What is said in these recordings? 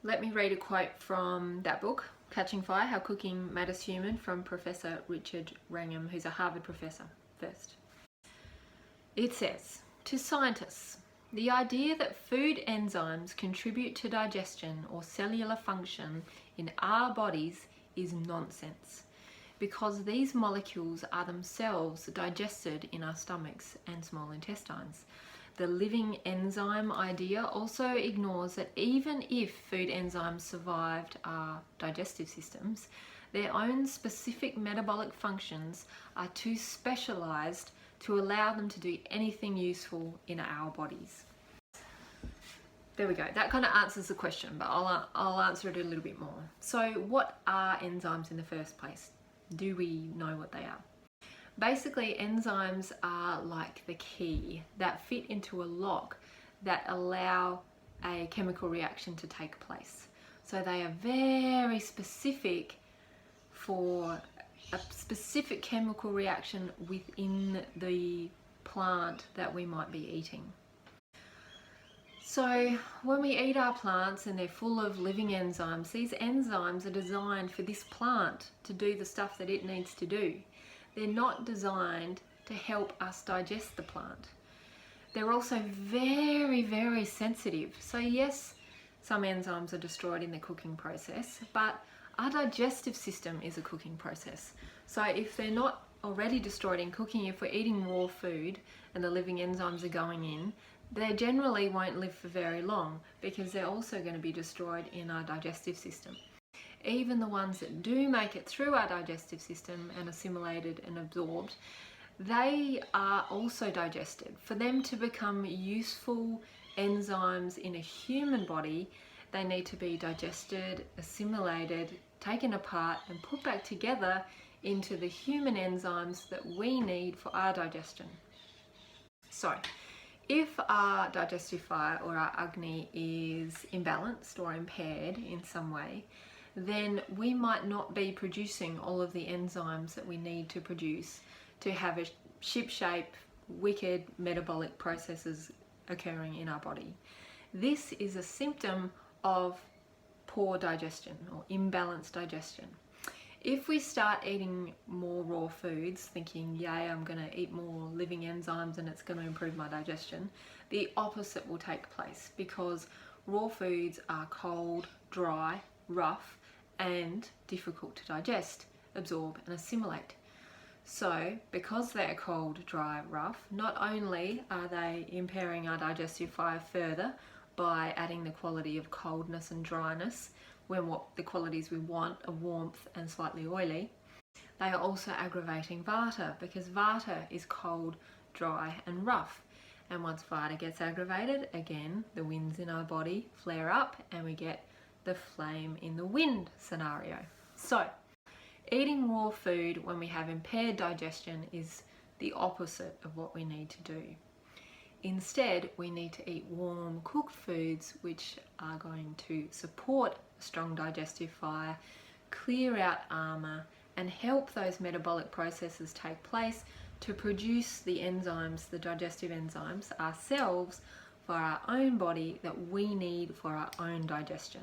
Let me read a quote from that book, Catching Fire, How Cooking Made Us Human, from Professor Richard Wrangham, who's a Harvard professor first. It says, to scientists, the idea that food enzymes contribute to digestion or cellular function in our bodies is nonsense, because these molecules are themselves digested in our stomachs and small intestines. The living enzyme idea also ignores that even if food enzymes survived our digestive systems, their own specific metabolic functions are too specialized to allow them to do anything useful in our bodies. There we go. That kind of answers the question, but I'll answer it a little bit more. So what are enzymes in the first place? Do we know what they are? Basically, enzymes are like the key that fit into a lock that allow a chemical reaction to take place. So they are very specific for a specific chemical reaction within the plant that we might be eating. So when we eat our plants and they're full of living enzymes, these enzymes are designed for this plant to do the stuff that it needs to do. They're not designed to help us digest the plant. They're also very, very sensitive. So yes, some enzymes are destroyed in the cooking process, but our digestive system is a cooking process. So if they're not already destroyed in cooking, if we're eating raw food and the living enzymes are going in, they generally won't live for very long because they're also going to be destroyed in our digestive system. Even the ones that do make it through our digestive system and assimilated and absorbed, they are also digested. For them to become useful enzymes in a human body, they need to be digested, assimilated, taken apart and put back together into the human enzymes that we need for our digestion. So, if our digestive fire or our Agni is imbalanced or impaired in some way, then we might not be producing all of the enzymes that we need to produce to have a ship-shape, wicked metabolic processes occurring in our body. This is a symptom of poor digestion or imbalanced digestion. If we start eating more raw foods, thinking, yay, I'm going to eat more living enzymes and it's going to improve my digestion, the opposite will take place, because raw foods are cold, dry, rough, and difficult to digest, absorb, and assimilate. So, because they're cold, dry, rough, not only are they impairing our digestive fire further by adding the quality of coldness and dryness, when what the qualities we want are warmth and slightly oily, they are also aggravating Vata, because Vata is cold, dry, and rough. And once Vata gets aggravated, again, the winds in our body flare up and we get the flame in the wind scenario. So, eating raw food when we have impaired digestion is the opposite of what we need to do. Instead, we need to eat warm, cooked foods which are going to support a strong digestive fire, clear out armour, and help those metabolic processes take place to produce the enzymes, the digestive enzymes, ourselves, for our own body that we need for our own digestion.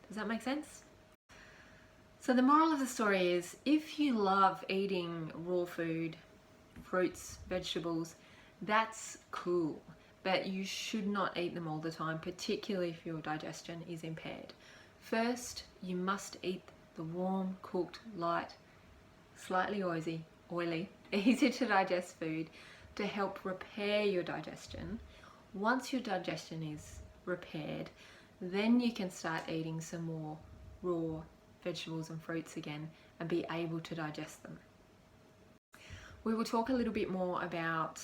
Does that make sense? So the moral of the story is, if you love eating raw food, fruits, vegetables, that's cool, but you should not eat them all the time, particularly if your digestion is impaired. First, you must eat the warm, cooked, light, slightly oily, easy to digest food to help repair your digestion. Once your digestion is repaired, then you can start eating some more raw vegetables and fruits again and be able to digest them. We will talk a little bit more about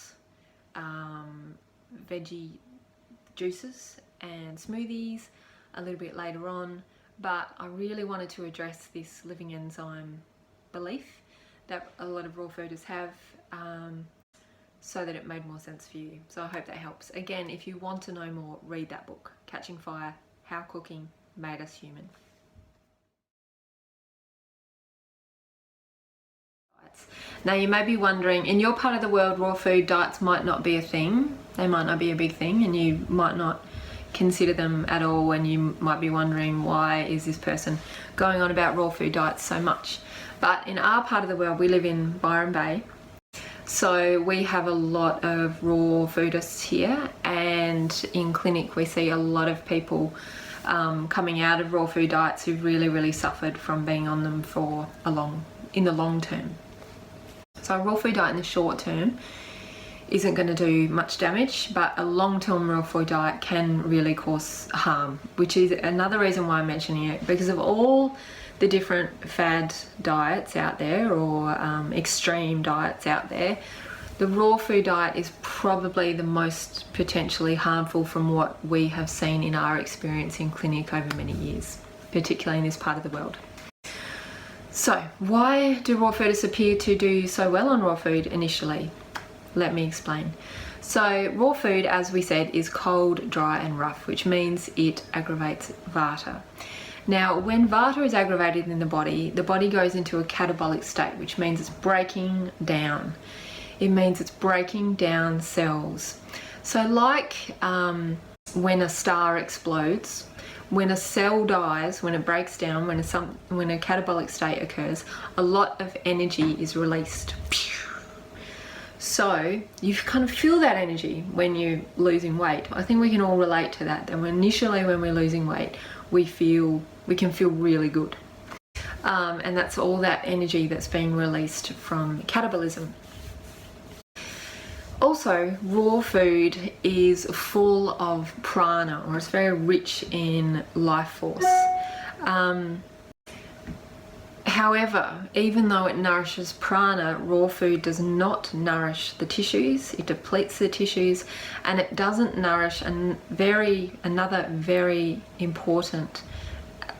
veggie juices and smoothies a little bit later on, but I really wanted to address this living enzyme belief that a lot of raw fooders have, so that it made more sense for you. So I hope that helps. Again, if you want to know more, read that book, Catching Fire, How Cooking Made Us Human. Now you may be wondering, in your part of the world, raw food diets might not be a thing. They might not be a big thing, and you might not consider them at all, and you might be wondering, why is this person going on about raw food diets so much? But in our part of the world, we live in Byron Bay, so we have a lot of raw foodists here, and in clinic we see a lot of people coming out of raw food diets who've really suffered from being on them for in the long term. So a raw food diet in the short term isn't going to do much damage, but a long-term raw food diet can really cause harm, which is another reason why I'm mentioning it, because of all the different fad diets out there, or extreme diets out there, the raw food diet is probably the most potentially harmful from what we have seen in our experience in clinic over many years, particularly in this part of the world. So why do raw foodists appear to do so well on raw food initially? Let me explain. So raw food, as we said, is cold, dry and rough, which means it aggravates vata. Now, when vata is aggravated in the body goes into a catabolic state, which means it's breaking down. It means it's breaking down cells. So like when a star explodes, when a cell dies, when it breaks down, when a catabolic state occurs, a lot of energy is released. So you kind of feel that energy when you're losing weight. I think we can all relate to that. And initially when we're losing weight, we can feel really good. And that's all that energy that's being released from catabolism. Also, raw food is full of prana, or it's very rich in life force. However, even though it nourishes prana, raw food does not nourish the tissues. It depletes the tissues, and it doesn't nourish another very important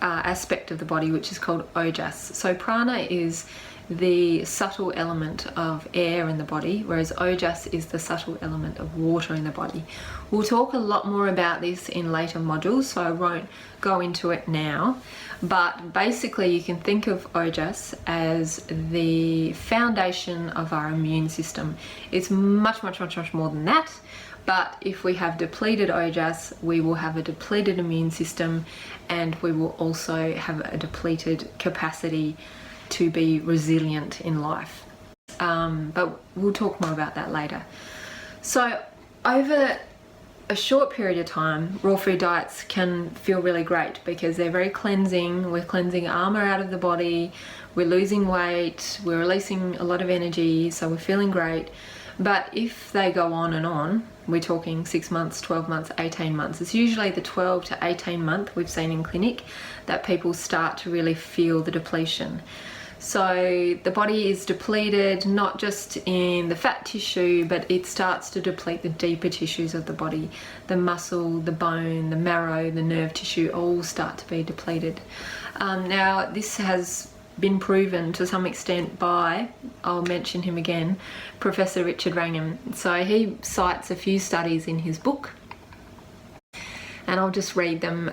aspect of the body, which is called ojas. So prana is the subtle element of air in the body, whereas ojas is the subtle element of water in the body. We'll talk a lot more about this in later modules, so I won't go into it now. But basically you can think of ojas as the foundation of our immune system. It's much more than that. But if we have depleted ojas, we will have a depleted immune system, and we will also have a depleted capacity to be resilient in life. But we'll talk more about that later. So over a short period of time, raw food diets can feel really great because they're very cleansing. We're cleansing armor out of the body, we're losing weight, we're releasing a lot of energy, so we're feeling great. But if they go on and on, we're talking 6 months, 12 months, 18 months. It's usually the 12 to 18 month we've seen in clinic that people start to really feel the depletion. So the body is depleted not just in the fat tissue, but it starts to deplete the deeper tissues of the body. The muscle, the bone, the marrow, the nerve tissue all start to be depleted. Now this has been proven to some extent by, I'll mention him again, Professor Richard Wrangham. So he cites a few studies in his book, and I'll just read them.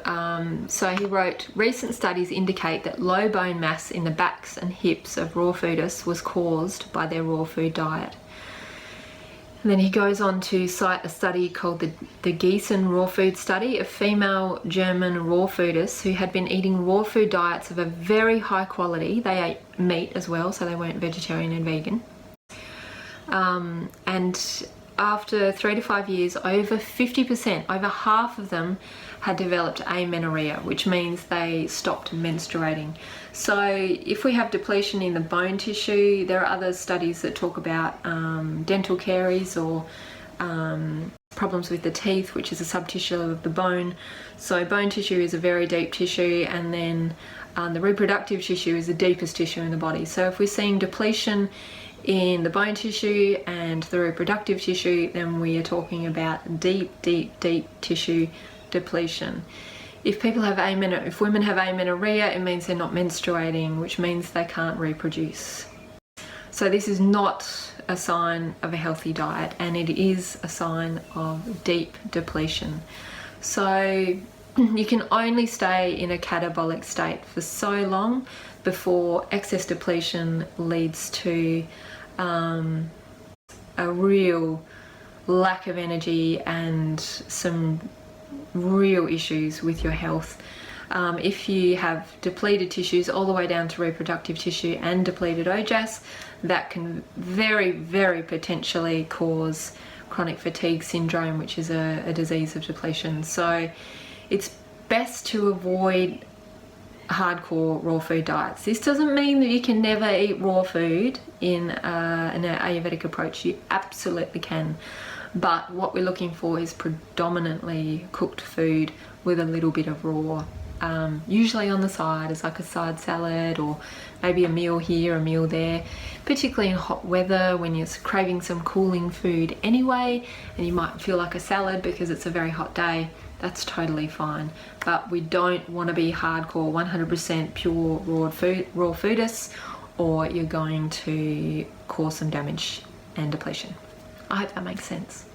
So he wrote, recent studies indicate that low bone mass in the backs and hips of raw foodists was caused by their raw food diet. And then he goes on to cite a study called the Gießen raw food study of female German raw foodists who had been eating raw food diets of a very high quality. They ate meat as well, so they weren't vegetarian and vegan. And after 3 to 5 years, over 50%, over half of them had developed amenorrhea, which means they stopped menstruating. So if we have depletion in the bone tissue, there are other studies that talk about dental caries or problems with the teeth, which is a subtissue of the bone. So bone tissue is a very deep tissue, and then the reproductive tissue is the deepest tissue in the body. So if we're seeing depletion in the bone tissue and the reproductive tissue, then we are talking about deep tissue depletion. If women have amenorrhea, it means they're not menstruating, which means they can't reproduce. So this is not a sign of a healthy diet, and it is a sign of deep depletion. So you can only stay in a catabolic state for so long before excess depletion leads to a real lack of energy and some real issues with your health. If you have depleted tissues all the way down to reproductive tissue and depleted OJAS, that can very, very potentially cause chronic fatigue syndrome, which is a disease of depletion. So it's best to avoid hardcore raw food diets. This doesn't mean that you can never eat raw food in an Ayurvedic approach. You absolutely can. But what we're looking for is predominantly cooked food with a little bit of raw. Usually on the side as like a side salad, or maybe a meal here, a meal there, particularly in hot weather when you're craving some cooling food anyway, and you might feel like a salad because it's a very hot day. That's totally fine, but we don't want to be hardcore 100% pure raw foodists, or you're going to cause some damage and depletion. I hope that makes sense.